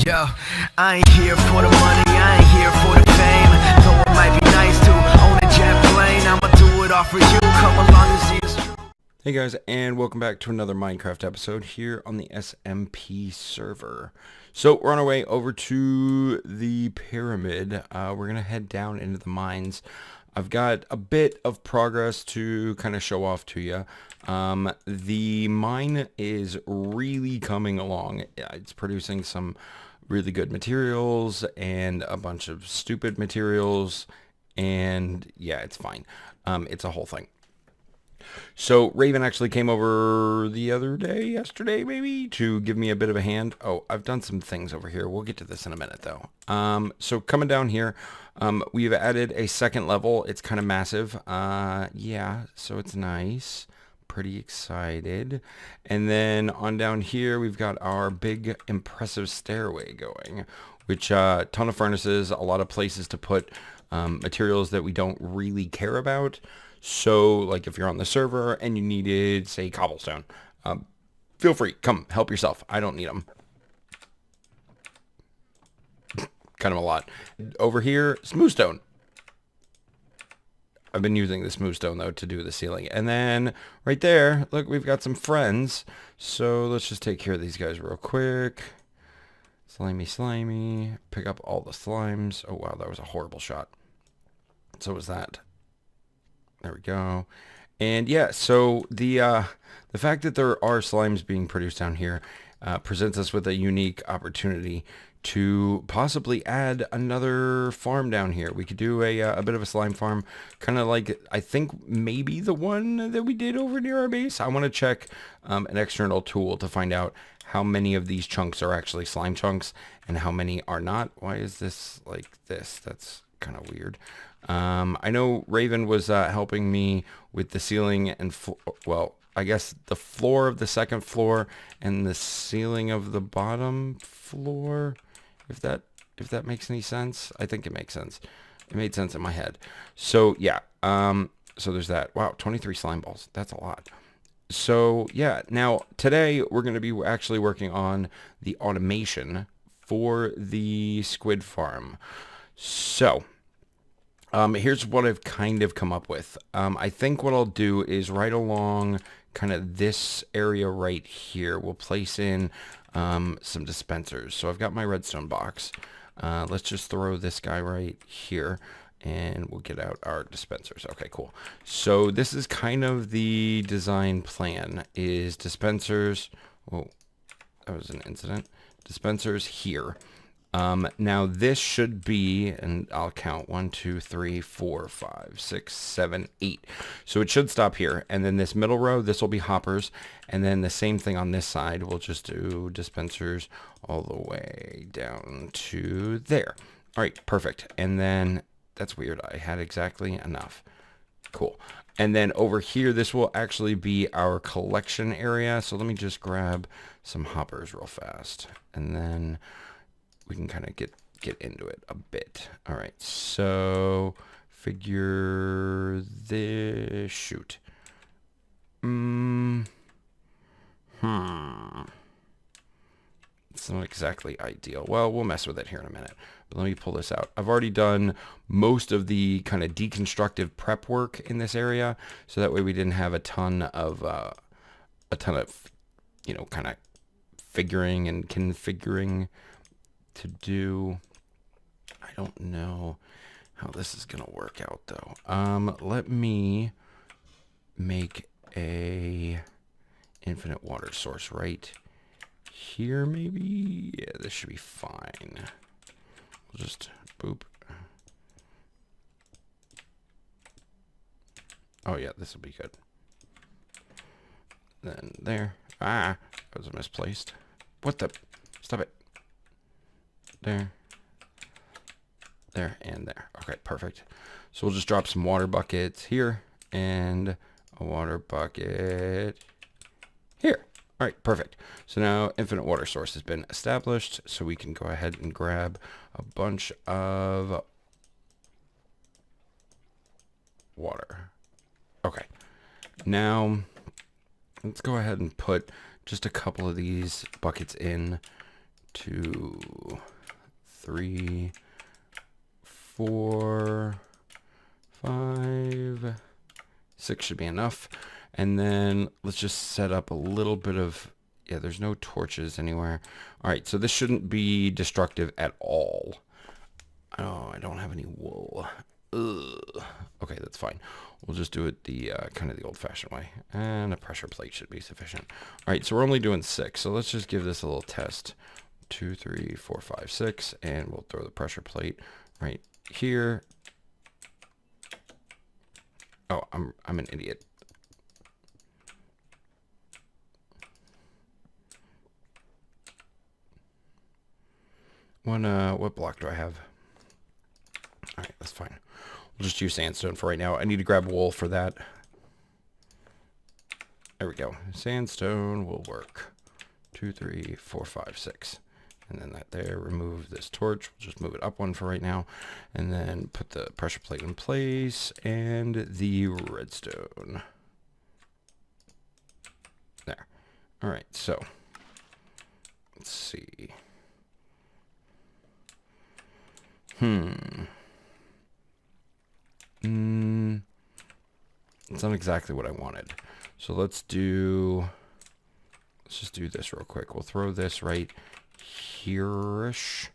Yo, I ain't here for the money, I ain't here for the fame. Though it might be nice to own a jet plane, I'ma do it all for you. Come along and see it's true. Hey guys, and welcome back to another Minecraft episode here on the SMP server. So we're on our way over to the pyramid. We're gonna head down into the mines. I've got a bit of progress to kind of show off to you. The mine is really coming along. It's producing some really good materials and a bunch of stupid materials, and yeah, it's fine. It's a whole thing. So Raven actually came over the other day, yesterday maybe, to give me a bit of a hand. Oh, I've done some things over here. We'll get to this in a minute though. So coming down here, we've added a second level. It's kind of massive. Yeah, so it's nice. Pretty excited. And then on down here, we've got our big impressive stairway going, which ton of furnaces, a lot of places to put materials that we don't really care about. So, like, if you're on the server and you needed, say, cobblestone, feel free. Come, help yourself. I don't need them. Kind of a lot. Over here, smooth stone. I've been using the smooth stone, though, to do the ceiling. And then, right there, look, we've got some friends. So, let's just take care of these guys real quick. Slimy, slimy. Pick up all the slimes. Oh, wow, that was a horrible shot. So was that. There we go. And yeah, so the fact that there are slimes being produced down here presents us with a unique opportunity to possibly add another farm down here. We could do a bit of a slime farm, kind of like, I think maybe the one that we did over near our base. I want to check an external tool to find out how many of these chunks are actually slime chunks and how many are not. Why is this like this? That's kind of weird. I know Raven was helping me with the ceiling and well, I guess the floor of the second floor and the ceiling of the bottom floor. If that makes any sense, I think it makes sense. It made sense in my head. So yeah, so there's that. Wow, 23 slime balls. That's a lot. So yeah, now today we're going to be actually working on the automation for the squid farm. So here's what I've kind of come up with. I think what I'll do is right along kind of this area right here, we'll place in some dispensers. So I've got my redstone box. Let's just throw this guy right here and we'll get out our dispensers. Okay, cool. So this is kind of the design plan, is dispensers. Whoa, that was an incident. Dispensers here. Now this should be, and I'll count 1, 2, 3, 4, 5, 6, 7, 8. So it should stop here. And then this middle row, this will be hoppers. And then the same thing on this side, we'll just do dispensers all the way down to there. All right, perfect. And then that's weird. I had exactly enough. Cool. And then over here, this will actually be our collection area. So let me just grab some hoppers real fast. And then we can kind of get into it a bit. All right, so figure this, shoot. It's not exactly ideal. Well, we'll mess with it here in a minute. But let me pull this out. I've already done most of the kind of deconstructive prep work in this area, so that way we didn't have a ton of you know, kind of figuring and configuring to do. I don't know how this is gonna work out though. Let me make a infinite water source right here maybe. Yeah, this should be fine. We'll just boop. Oh yeah, this will be good. Then there. Ah, that was misplaced. What the? Stop it. There, and there. Okay, perfect. So we'll just drop some water buckets here and a water bucket here. All right, perfect. So now infinite water source has been established, so we can go ahead and grab a bunch of water. Okay, now let's go ahead and put just a couple of these buckets in 2, 3, 4, 5, 6 should be enough. And then let's just set up a little bit of, yeah, there's no torches anywhere. All right, so this shouldn't be destructive at all. Oh, I don't have any wool. Ugh. Okay, that's fine. We'll just do it the kind of the old-fashioned way. And a pressure plate should be sufficient. All right, so we're only doing 6. So let's just give this a little test. 2, 3, 4, 5, 6. And we'll throw the pressure plate right here. Oh, I'm an idiot. What block do I have? All right, that's fine. We'll just use sandstone for right now. I need to grab wool for that. There we go. Sandstone will work. 2, 3, 4, 5, 6. And then that there, remove this torch. We'll just move it up one for right now. And then put the pressure plate in place and the redstone. There. All right, so let's see. It's not exactly what I wanted. So let's just do this real quick. We'll throw this right here-ish.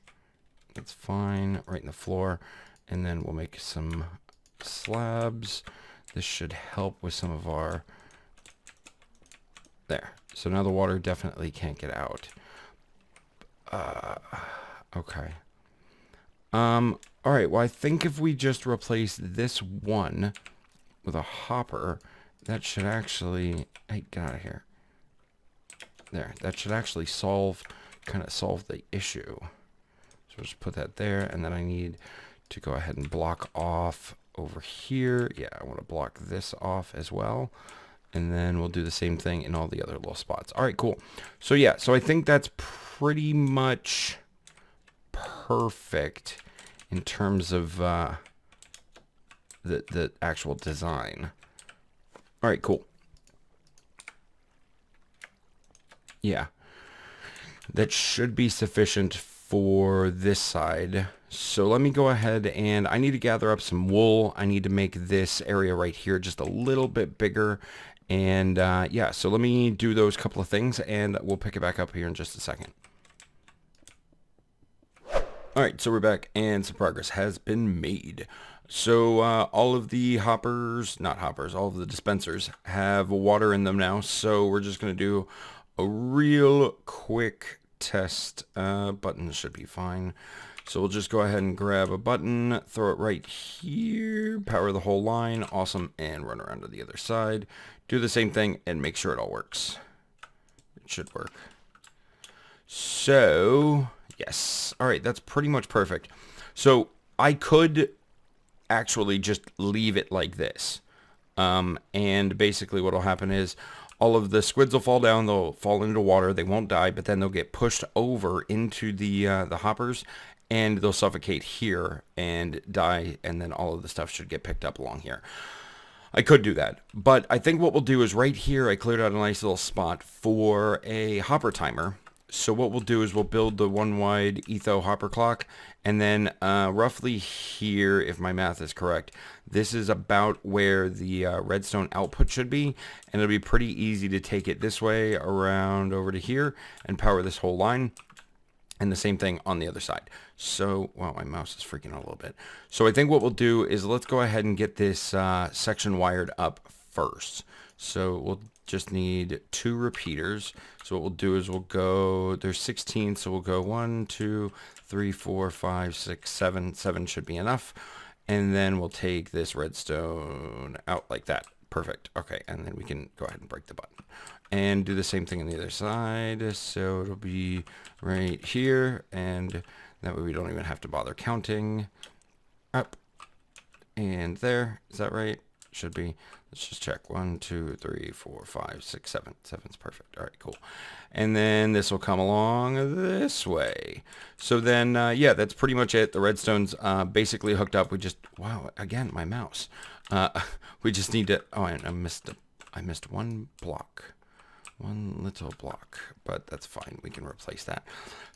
That's fine. Right in the floor. And then we'll make some slabs. This should help with some of our... There. So now the water definitely can't get out. Okay. All right, well, I think if we just replace this one with a hopper, that should actually... Hey, get out of here. There, that should actually kind of solve the issue. So we'll just put that there, and then I need to go ahead and block off over here. Yeah, I want to block this off as well. And then we'll do the same thing in all the other little spots. All right, cool. So yeah, so I think that's pretty much perfect in terms of the actual design. All right, cool. Yeah, that should be sufficient for this side. So let me go ahead and I need to gather up some wool. I need to make this area right here just a little bit bigger. And yeah, so let me do those couple of things and we'll pick it back up here in just a second. All right, so we're back and some progress has been made. So all of the hoppers, not hoppers, all of the dispensers have water in them now. So we're just going to do a real quick test. Buttons should be fine. So we'll just go ahead and grab a button, throw it right here, power the whole line, awesome, and run around to the other side. Do the same thing and make sure it all works. It should work. So... yes. All right. That's pretty much perfect. So I could actually just leave it like this. And basically what will happen is all of the squids will fall down. They'll fall into water. They won't die, but then they'll get pushed over into the hoppers and they'll suffocate here and die. And then all of the stuff should get picked up along here. I could do that, but I think what we'll do is right here, I cleared out a nice little spot for a hopper timer. So what we'll do is we'll build the one wide Itz O hopper clock, and then roughly here, if my math is correct, this is about where the redstone output should be, and it'll be pretty easy to take it this way around over to here and power this whole line, and the same thing on the other side. So, wow, my mouse is freaking out a little bit. So I think what we'll do is let's go ahead and get this section wired up first. So we'll just need 2 repeaters. So what we'll do is we'll go, there's 16, so we'll go 1, 2, 3, 4, 5, 6, 7. 7 should be enough. And then we'll take this redstone out like that. Perfect. Okay, and then we can go ahead and break the button. And do the same thing on the other side. So it'll be right here, and that way we don't even have to bother counting. Up and there. Is that right? Should be. Let's just check. 1, 2, 3, 4, 5, 6, 7. 7's perfect. All right, cool. And then this will come along this way. So then, yeah, that's pretty much it. The redstone's basically hooked up. We just, wow, again, my mouse. We just need to, oh, I missed one block. One little block, but that's fine. We can replace that.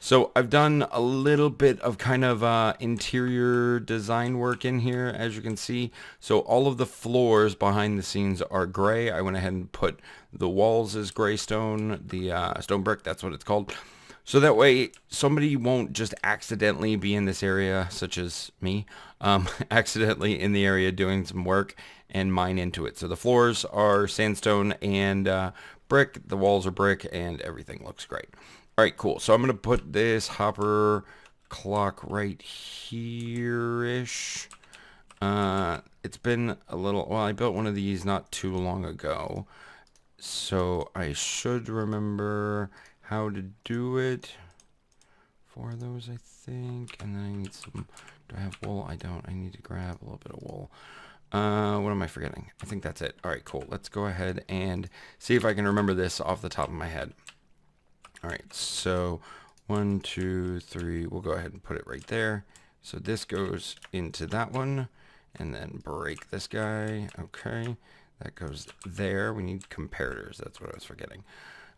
So I've done a little bit of kind of interior design work in here, as you can see. So all of the floors behind the scenes are gray. I went ahead and put the walls as gray stone, the stone brick, that's what it's called. So that way somebody won't just accidentally be in this area, such as me, accidentally in the area doing some work and mine into it. So the floors are sandstone and brick, the walls are brick, and everything looks great. All right, cool. So I'm going to put this hopper clock right here-ish. It's been a little, well, I built one of these not too long ago, so I should remember how to do it. 4 of those, I think, and then I need some, do I have wool? I don't. I need to grab a little bit of wool. What am I forgetting? I think that's it. All right, cool. Let's go ahead and see if I can remember this off the top of my head. All right, so 1, 2, 3. We'll go ahead and put it right there. So this goes into that one, and then break this guy. Okay, that goes there. We need comparators. That's what I was forgetting.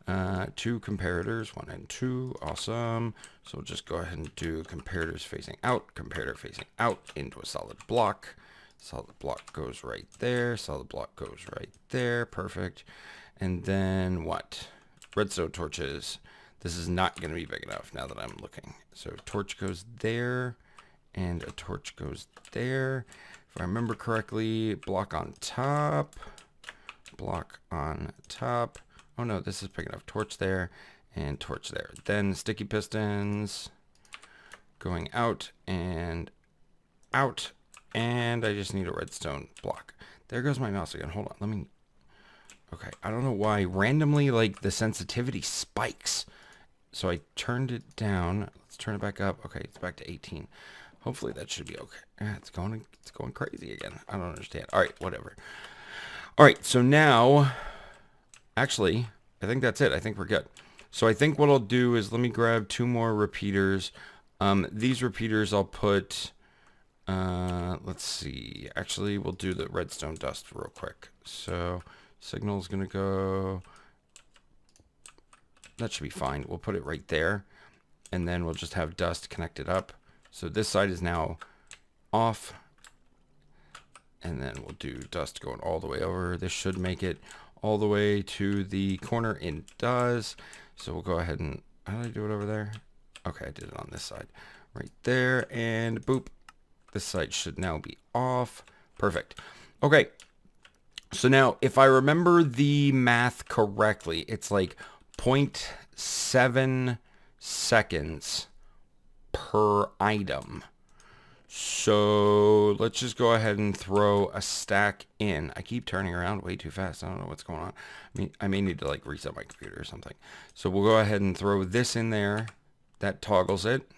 2 comparators, 1 and 2. Awesome. So we'll just go ahead and do comparators facing out, comparator facing out into a solid block. Solid block goes right there. Solid block goes right there. Perfect. And then what? Redstone torches. This is not going to be big enough now that I'm looking. So torch goes there, and a torch goes there. If I remember correctly, block on top. Block on top. Oh no, this is big enough. Torch there, and torch there. Then sticky pistons going out and out. And I just need a redstone block. There goes my mouse again. Hold on. Let me... Okay. I don't know why. Randomly, like, the sensitivity spikes. So I turned it down. Let's turn it back up. Okay. It's back to 18. Hopefully that should be okay. It's going crazy again. I don't understand. All right. Whatever. All right. So now... Actually, I think that's it. I think we're good. So I think what I'll do is let me grab 2 more repeaters. These repeaters I'll put... let's see. Actually, we'll do the redstone dust real quick. So signal's gonna go. That should be fine. We'll put it right there, and then we'll just have dust connected up. So this side is now off, and then we'll do dust going all the way over. This should make it all the way to the corner. It does. So we'll go ahead and, how did I do it over there? Okay, I did it on this side. Right there, and boop. This side should now be off. Perfect. Okay. So now, if I remember the math correctly, it's like 0.7 seconds per item. So let's just go ahead and throw a stack in. I keep turning around way too fast. I don't know what's going on. I may need to like reset my computer or something. So we'll go ahead and throw this in there. That toggles it.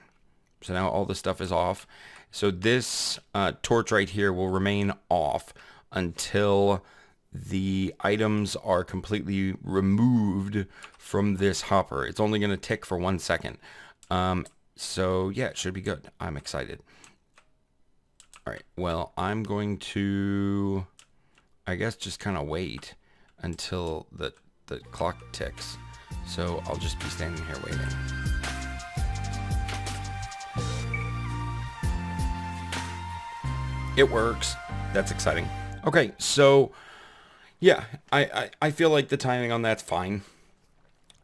So now all the stuff is off. So this torch right here will remain off until the items are completely removed from this hopper. It's only going to tick for 1 second. So yeah, it should be good. I'm excited. All right, well, I'm going to, I guess, just kind of wait until the clock ticks. So I'll just be standing here waiting. It works. That's exciting. Okay, so yeah, I feel like the timing on that's fine.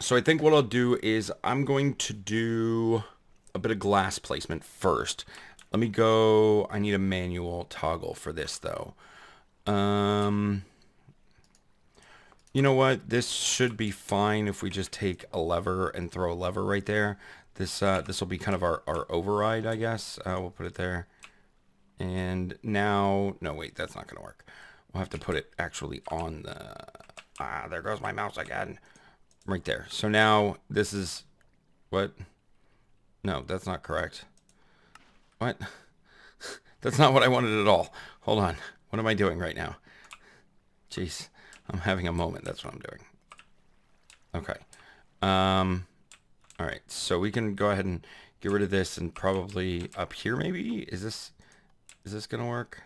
So I think what I'll do is I'm going to do a bit of glass placement first. Let me go. I need a manual toggle for this though. You know what? This should be fine if we just take a lever and throw a lever right there. This will be kind of our override, I guess. We'll put it there. And now, no, wait, that's not going to work. We'll have to put it actually on the, there goes my mouse again. Right there. So now this is, what? No, that's not correct. What? That's not what I wanted at all. Hold on. What am I doing right now? Jeez, I'm having a moment. That's what I'm doing. Okay. All right. So we can go ahead and get rid of this and probably up here maybe. Is this going to work?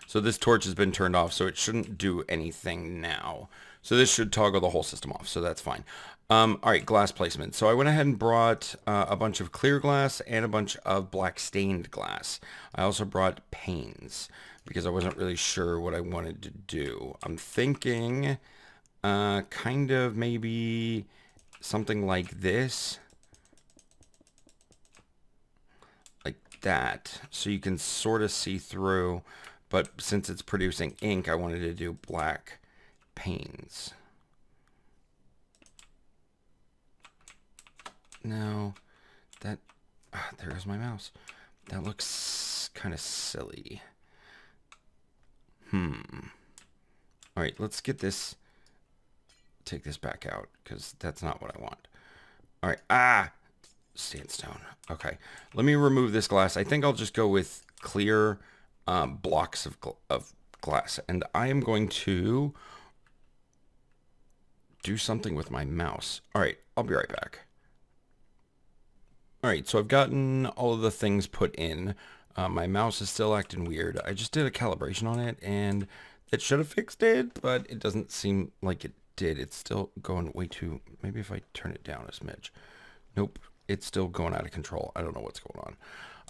So this torch has been turned off, so it shouldn't do anything now. So this should toggle the whole system off, so that's fine. All right, glass placement. So I went ahead and brought a bunch of clear glass and a bunch of black stained glass. I also brought panes because I wasn't really sure what I wanted to do. I'm thinking kind of maybe something like this. Like that. So you can sort of see through, but since it's producing ink, I wanted to do black panes. No, that, there's my mouse. That looks kind of silly. All right, let's get this, take this back out, because that's not what I want. All right, sandstone. Okay, let me remove this glass. I think I'll just go with clear blocks of glass, and I am going to do something with my mouse. All right, I'll be right back. All right, so I've gotten all of the things put in. My mouse is still acting weird. I just did a calibration on it, and it should have fixed it, but it doesn't seem like it did. It's still going way too... Maybe if I turn it down a smidge. Nope, it's still going out of control. I don't know what's going on.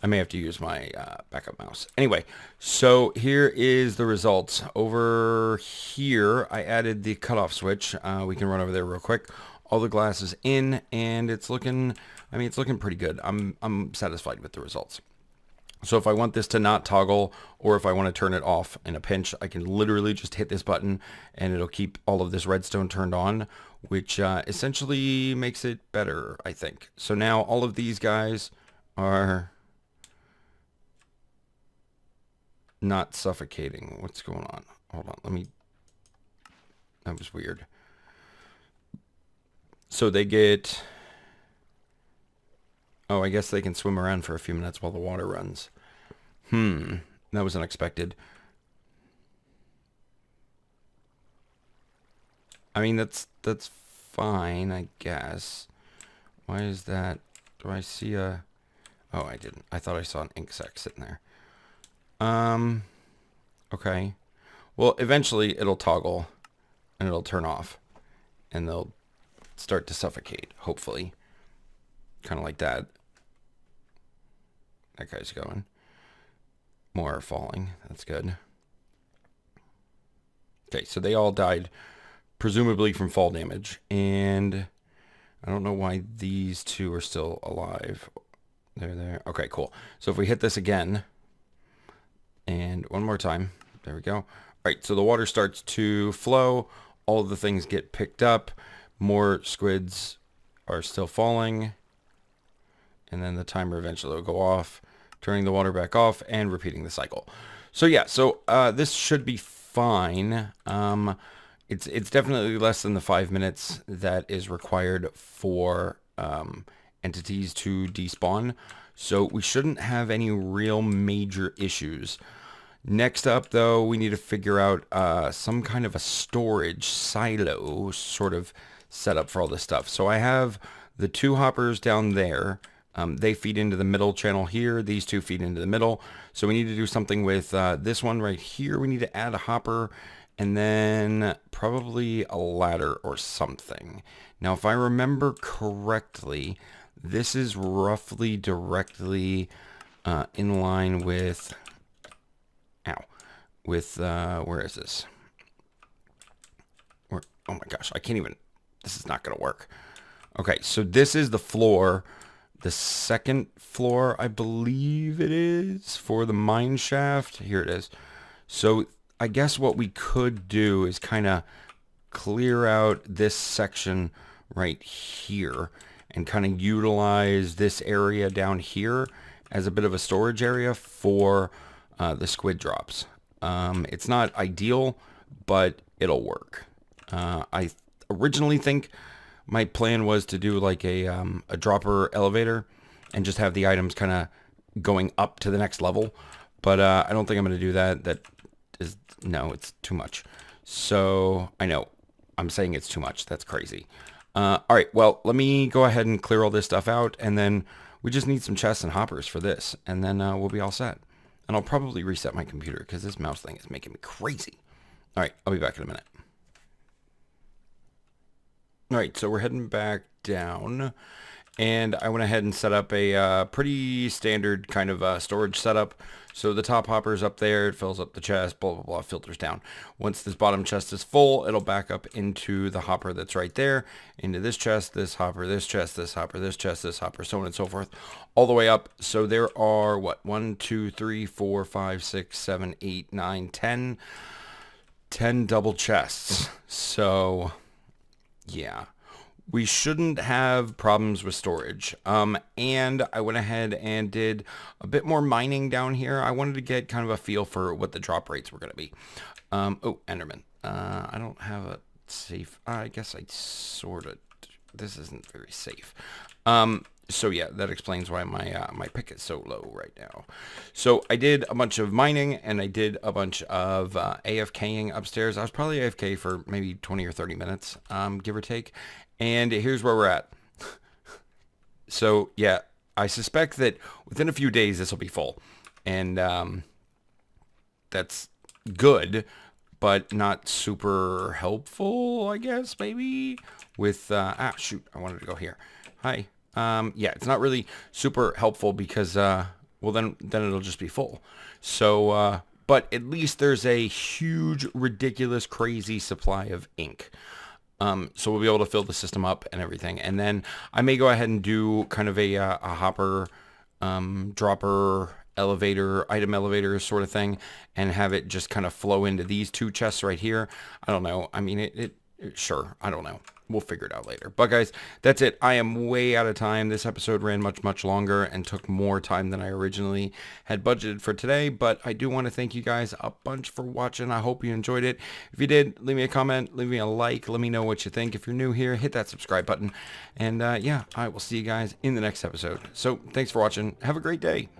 I may have to use my backup mouse. Anyway, so here is the results. Over here, I added the cutoff switch. We can run over there real quick. All the glass is in, and it's looking... I mean, it's looking pretty good. I'm satisfied with the results. So if I want this to not toggle, or if I want to turn it off in a pinch, I can literally just hit this button and it'll keep all of this redstone turned on, which essentially makes it better, I think. So now all of these guys are not suffocating. What's going on? Hold on, let me... That was weird. So they get... Oh, I guess they can swim around for a few minutes while the water runs. That was unexpected. I mean, that's fine, I guess. Why is that? Do I see a... Oh, I didn't. I thought I saw an ink sac sitting there. Okay. Well, eventually it'll toggle and it'll turn off and they'll start to suffocate, hopefully. Kind of like that. That guy's going. More are falling. That's good. Okay, so they all died, presumably from fall damage. And I don't know why these two are still alive. They're there. Okay, cool. So if we hit this again, and one more time, there we go. All right, so the water starts to flow. All of the things get picked up. More squids are still falling. And then the timer eventually will go off, turning the water back off and repeating the cycle. So yeah, so this should be fine. It's definitely less than the 5 minutes that is required for entities to despawn. So we shouldn't have any real major issues. Next up, though, we need to figure out some kind of a storage silo sort of setup for all this stuff. So I have the 2 hoppers down there. They feed into the middle channel here. These 2 feed into the middle. So we need to do something with this one right here. We need to add a hopper and then probably a ladder or something. Now, if I remember correctly, this is roughly directly in line with, where is this? Oh my gosh, I can't even, this is not going to work. Okay, so this is the floor. The second floor, I believe it is, for the mine shaft. Here it is. So I guess what we could do is kind of clear out this section right here and kind of utilize this area down here as a bit of a storage area for the squid drops. It's not ideal, but it'll work. I originally think my plan was to do like a dropper elevator and just have the items kind of going up to the next level. But I don't think I'm going to do that. That is, no, it's too much. So I know I'm saying it's too much. That's crazy. All right, well, let me go ahead and clear all this stuff out. And then we just need some chests and hoppers for this. And then we'll be all set. And I'll probably reset my computer because this mouse thing is making me crazy. All right, I'll be back in a minute. All right, so we're heading back down, and I went ahead and set up a pretty standard kind of storage setup. So the top hopper is up there, it fills up the chest, blah, blah, blah, filters down. Once this bottom chest is full, it'll back up into the hopper that's right there, into this chest, this hopper, this chest, this hopper, this chest, this hopper, so on and so forth, all the way up. So there are, what, 1, 2, 3, 4, 5, 6, 7, 8, 9, 10 double chests. So yeah, we shouldn't have problems with storage. And I went ahead and did a bit more mining down here. I wanted to get kind of a feel for what the drop rates were going to be. Oh, Enderman. I don't have a safe. I guess I sort of. This isn't very safe. So yeah, that explains why my pick is so low right now. So I did a bunch of mining and I did a bunch of AFKing upstairs. I was probably AFK for maybe 20 or 30 minutes, give or take. And here's where we're at. So yeah, I suspect that within a few days this will be full. And that's good, but not super helpful, I guess, maybe. With, shoot, I wanted to go here. Hi. Yeah, it's not really super helpful because, well, then it'll just be full. So, but at least there's a huge, ridiculous, crazy supply of ink. So we'll be able to fill the system up and everything. And then I may go ahead and do kind of a hopper, dropper, elevator, item elevator sort of thing, and have it just kind of flow into these two chests right here. I don't know. I mean, sure, I don't know. We'll figure it out later. But guys, that's it. I am way out of time. This episode ran much, much longer and took more time than I originally had budgeted for today. But I do want to thank you guys a bunch for watching. I hope you enjoyed it. If you did, leave me a comment, leave me a like. Let me know what you think. If you're new here, hit that subscribe button. And yeah, I will see you guys in the next episode. So thanks for watching. Have a great day.